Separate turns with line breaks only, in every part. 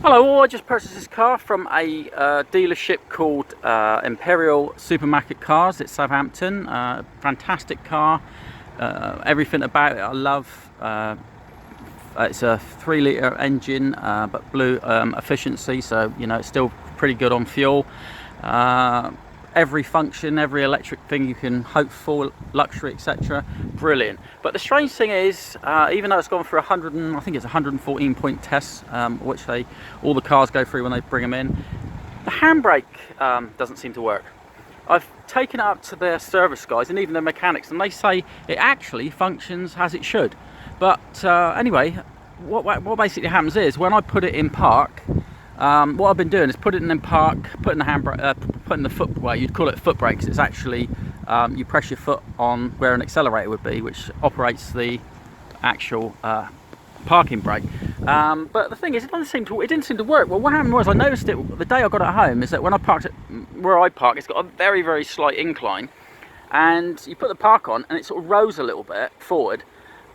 Hello all, I just purchased this car from a dealership called Imperial Supermarket Cars. It's Southampton. Fantastic car, everything about it I love. It's a 3-litre engine, but blue efficiency, so you know it's still pretty good on fuel. Every function, every electric thing you can hope for, luxury, etc. Brilliant. But the strange thing is, even though it's gone for 114 point tests, which all the cars go through when they bring them in, the handbrake doesn't seem to work. I've taken it up to their service guys and even the mechanics, and they say it actually functions as it should. But anyway, what basically happens is when I put it in park, what I've been doing is putting it in park, putting the handbrake, putting the foot, well, you'd call it foot brakes. It's actually you press your foot on where an accelerator would be, which operates the actual parking brake. But the thing is, it didn't seem to work. Well, what happened was I noticed it the day I got it home. Is that when I parked it where I park, it's got a very, very slight incline, and you put the park on, and it sort of rose a little bit forward,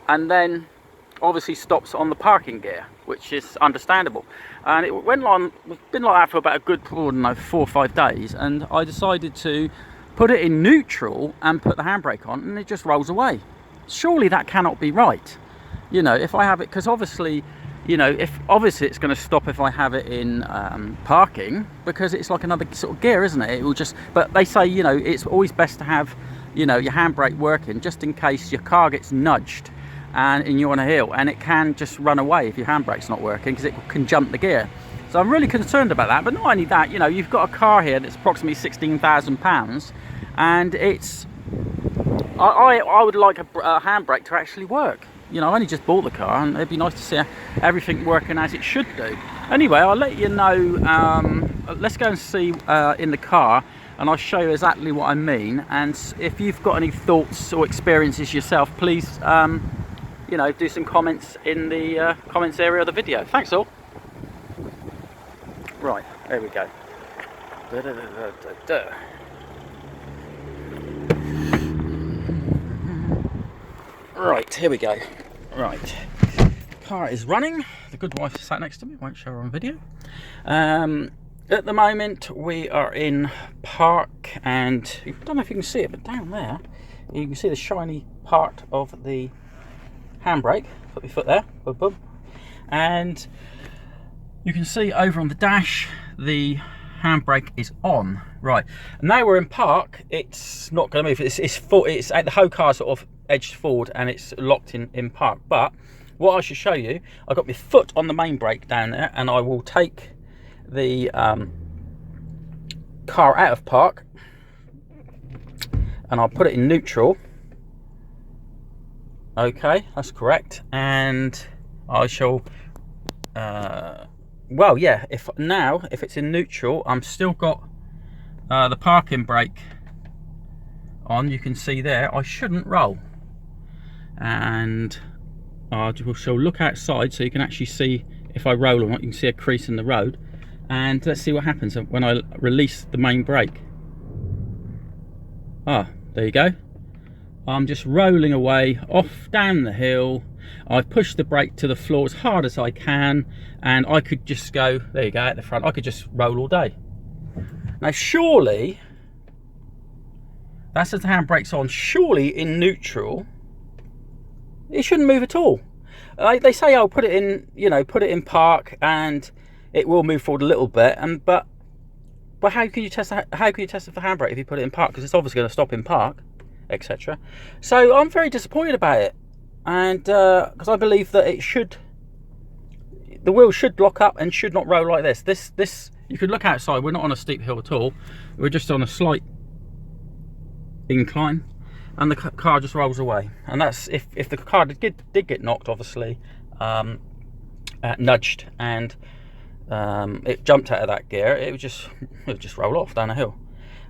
and then obviously stops on the parking gear, which is understandable. And it went on, it's been like that for about a good, I don't know, 4 or 5 days, and I decided to put it in neutral and put the handbrake on, and it just rolls away. Surely that cannot be right. You know, if I have it, because obviously, you know, obviously it's going to stop if I have it in parking, because it's like another sort of gear, isn't it? It will just, but they say, you know, it's always best to have, you know, your handbrake working just in case your car gets nudged and you're on a hill, and it can just run away if your handbrake's not working, because it can jump the gear. So I'm really concerned about that. But not only that, you know, you've got a car here that's approximately £16,000, and it's I would like a handbrake to actually work. You know, I only just bought the car, and it'd be nice to see everything working as it should do. Anyway, I'll let you know. Let's go and see in the car, and I'll show you exactly what I mean. And if you've got any thoughts or experiences yourself, please you know, do some comments in the comments area of the video. Thanks all. Right, there we go. Right, here we go. Right, car is running. The good wife sat next to me, won't show her on video. At the moment we are in park, and I don't know if you can see it, but down there you can see the shiny part of the handbrake. Put your foot there, boom, boom, and you can see over on the dash the handbrake is on. Right, and now we're in park. It's not going to move. It's at the whole car sort of edged forward, and it's locked in park. But what I should show you, I've got my foot on the main brake down there, and I will take the car out of park, and I'll put it in neutral. Okay, that's correct, and I shall well, yeah, if it's in neutral, I'm still got the parking brake on. You can see there I shouldn't roll, and I shall look outside so you can actually see if I roll or not. You can see a crease in the road, and let's see what happens when I release the main brake. Ah, there you go. I'm just rolling away off down the hill. I've pushed the brake to the floor as hard as I can, and I could just go, there you go, at the front. I could just roll all day. Now surely, that's as the handbrake's on, surely in neutral, it shouldn't move at all. They say, oh, put it in, you know, put it in park and it will move forward a little bit, but how can you test if the handbrake if you put it in park? Because it's obviously going to stop in park, etc. So I'm very disappointed about it, and because I believe that the wheel should lock up and should not roll like this. This you could look outside. We're not on a steep hill at all. We're just on a slight incline, and the car just rolls away. And that's if the car did get knocked, obviously nudged, and it jumped out of that gear, it would just roll off down a hill.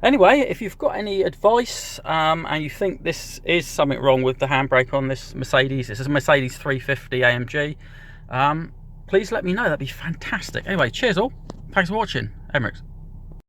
Anyway, if you've got any advice and you think this is something wrong with the handbrake on this Mercedes, this is a Mercedes 350 AMG, please let me know. That'd be fantastic. Anyway, cheers all. Thanks for watching. Emirates.